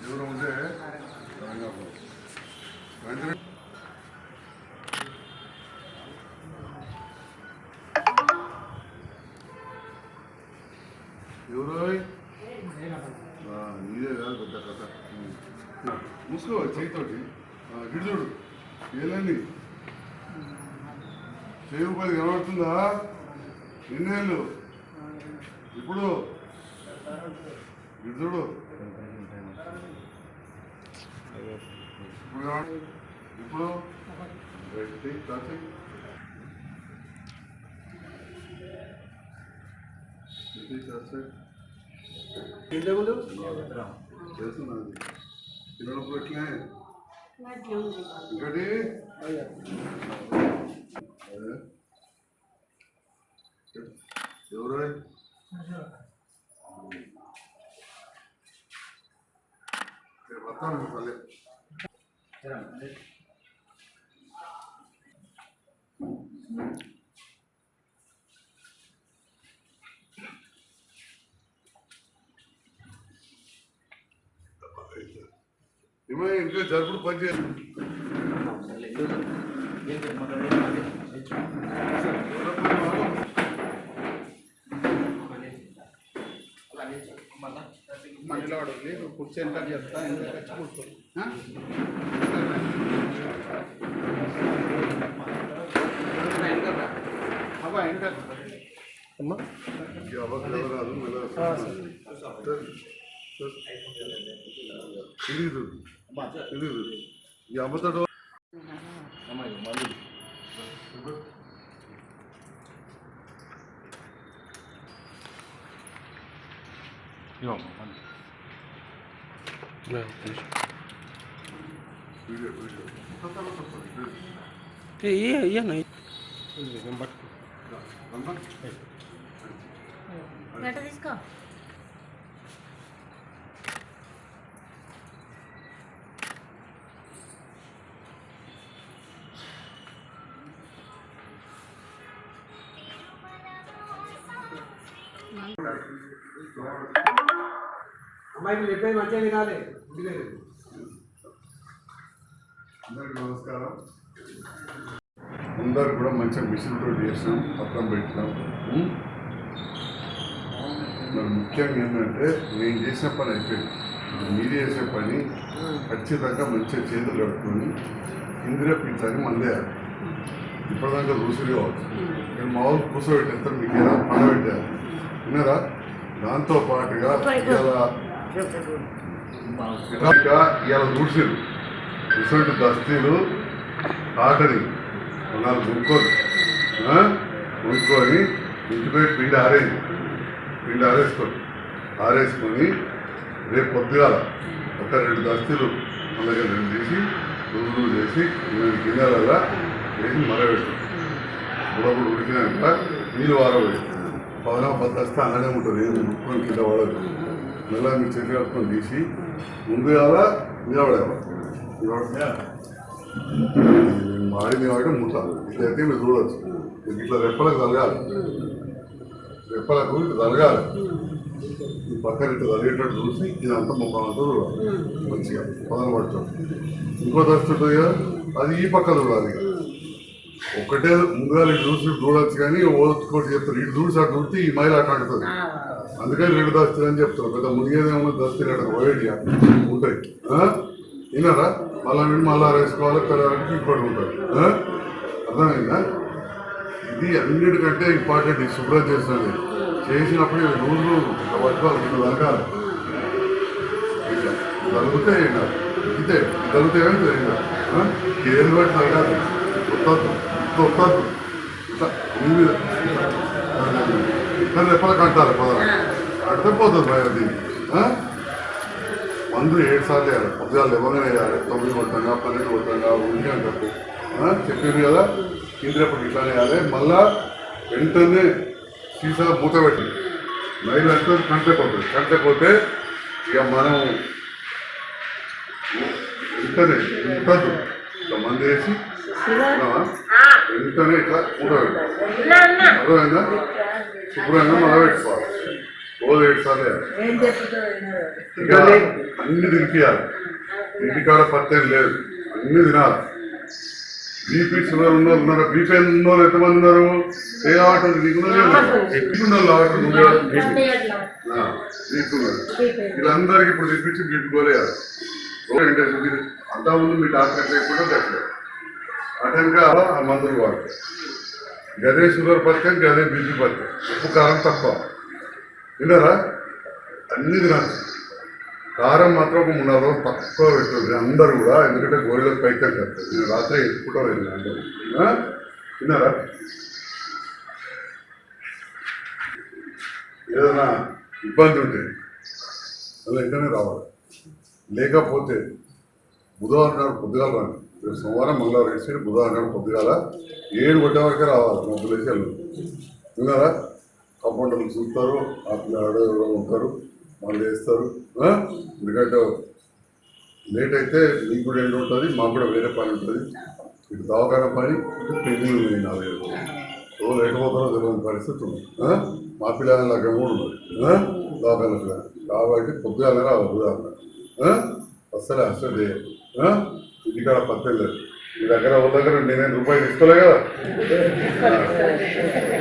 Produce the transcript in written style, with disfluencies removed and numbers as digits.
ఎవరు ఉంటే వెంటనే ఎవరు నీదే కాదు పెద్ద కథ మూసుకో చేతితోటి గిడి చూడు ఏలండి చేయి పది కనబడుతుందా ఎన్నేళ్ళు ఇప్పుడు గిడి చూడు ఇప్పుడు చేస్తున్నాను తినప్పుడు ఎట్లే ఇంకటి ఎవరు వస్తాను పల్లె ఏమో ఇంకా జరుపుడు పని చేయాలి మధ్యలో అడుగులి కూర్చొని ఎంత చెప్తా ఎంత ఖర్చు కూర్చోండి అబ్బా ఎంత అమ్మా తెలీదు ఈ అమ్మతోడు తీసుకో అమ్మాయికి చెప్పేది మంచిగా వినాలి. అందరికి నమస్కారం. అందరు కూడా మంచిగా మిషన్తో చేసినాం, పక్కన పెట్టినాం. మరి ముఖ్యంగా ఏంటంటే నేను చేసిన పని అయిపోయింది. మీరు చేసే పని ఖచ్చితంగా మంచిగా చేతులు కట్టుకొని ఇంద్రియ పీఠాన్ని మందేయాలి. ఇప్పటిదాకా రుసులు కావచ్చు, నేను మామూలు కూర్చోబెట్టేస్తాను, మీకు ఏదో పండబెట్టాలి విన్నారా. దాంతో పాటుగా ఇవాళ రుసులు ఇటువంటి దస్తీలు ఆటని నాలుగు కొనుక్కొని ఇంటిపై పిండి ఆరేసుకొని రేపు పొద్దుగాల ఒక 2 దస్తీలు అలాగే 2 తీసి రుజువు చేసి గిన్నెలల్లా వేసి మరవేస్తాం. బుడబుడు ఉడికినాక నీళ్ళు వారవేస్తాం. 10 దస్తే అలానే ఉంటుంది, ఏం ముట్టుకొని కింద పడదు. మళ్ళీ మీ చెట్టు కట్టుకొని తీసి ముందుగాల నిలబడేవాళ్ళు మాడింది కాబట్టి ముట్టాలి. ఇట్లయితే మీరు చూడవచ్చు, ఇట్లా రెప్పలకు తలగాలి, రెప్పలకు ఇట్లా తలగాలి. ఈ పక్కన ఇట్లా తలిగేటట్టు చూసి ఇదంతా ముఖమంతా చూడాలి, మంచిగా పదన పడుతుంది. ఇంకో దస్తుంటుంది కదా, అది ఈ పక్క చూడాలి. ఒకటే ముందుగా ఇటు చూసి చూడవచ్చు, కానీ ఓదుకోటి చెప్తారు ఇటు చూసి అటు చూస్తే ఈ మైలు అటు అంటుంది. అందుకని 2 దస్తులు అని చెప్తారు. పెద్ద మునిగేదేమో దస్తులు అక్కడ పోయేటిగా ఉంటాయి. విన్నారా? మళ్ళా వేసుకోవాలి, కలవడానికి ఇంకోటి ఉంటుంది. అర్థమైందా? ఇది అన్నిటికంటే ఇంపార్టెంట్. ఈ శుభ్రం చేసినది చేసినప్పుడు రోజులు పట్టుకోవాలి, ఇట్లా తలగాలి. ఇట్లా తలుగుతే ఏంటారు, ఇదే తలుగుతే ఏమైతే ఏది బట్టి తలగాలి. కొత్తద్దు ఇట్లా ఇట్లా రెప్పలకు అంటారు. అడితే పోతుంది భయ. అది మందు 7 సార్లు వేయాలి. పొద్దుగాలు ఇవ్వగానే వేయాలి. 9 కొట్టంగా 12 కొట్టంగా ఉండి అంటారు. చెప్పారు కదా, ఇంద్రప్పటికి ఇట్లానే వేయాలి. మళ్ళా వెంటనే సీసా మూత పెట్టి నైలు అంటే కంటపోతే ఇక మనం వెంటనే ఉంటుంది. ఇట్లా మందు వేసి వెంటనే ఇట్లా మూత పెట్టి అర్థమైందా, శుభ్రంగా మళ్ళా పెట్టుకోవాలి. రోజు 7 సార్లు వేయాలి. ఏం చెప్తావు వినరు. ఇంకా అన్ని తినిపియాలి. ఇంటికాడ పత్తేం లేదు, అన్ని తినాలి. బీపీ షుగర్ ఉన్న వాళ్ళు ఉన్నారు. బీపీ ఉన్న వాళ్ళు ఎంతమంది ఉన్నారు? ఏ ఆట వీళ్ళందరికీ ఇప్పుడు తెప్పించి బీపీ పోలేయాలి. అంతకుముందు మీ డాక్టర్ లేకుండా తగ్గలేదు. అటెంగా ఆ మందులు వాడతారు. గదే షుగర్ పథకం, గదే బీపీ పథకం. ఉప్పు కారం తక్కువ విన్నారా? అన్ని తినాలి. కారం మాత్రం ఒక 3 రోజులు తక్కువ పెట్టుకుంది అందరూ కూడా, ఎందుకంటే గోళీలకు పైతం కడుతుంది. నేను రాత్రి ఎత్తుకుంటా వెళ్ళిన అందరూ విన్నారా? ఏదైనా ఇబ్బంది ఉంటే అలా వెంటనే రావాలి. లేకపోతే బుధవారం నాడు పొద్దుగాల రాండి. సోమవారం మంగళవారం వేసి బుధవారం నాడు పొద్దుగాల 7 గంటల వరకే రావాలి. మబ్బులు వేసి వెళ్ళదు. విన్నారా? కాంపౌండర్లు చూస్తారు, ఆ పిల్లలు ఎవరో ఉంటారు, వాళ్ళు వేస్తారు. ఎందుకంటే లేట్ అయితే మీకు కూడా ఎండు ఉంటుంది, మాకు కూడా వేరే పని ఉంటుంది. ఇటు దవాఖాన పని, ఇటు పెళ్లి 4 రోజులు ఎటుపోతారో తెలియని పరిస్థితి ఉంది. మా పిల్లల లాగా కూడా ఉంది దవాఖాన పిల్లలు. కాబట్టి పొద్దుగానే రావాలి ఉదాహరణ. అస్సలే అసలు ఇంటికాడ పత్తేం లేదు. మీ దగ్గర దగ్గర నేనేం రూపాయలు తీసుకోలే కదా.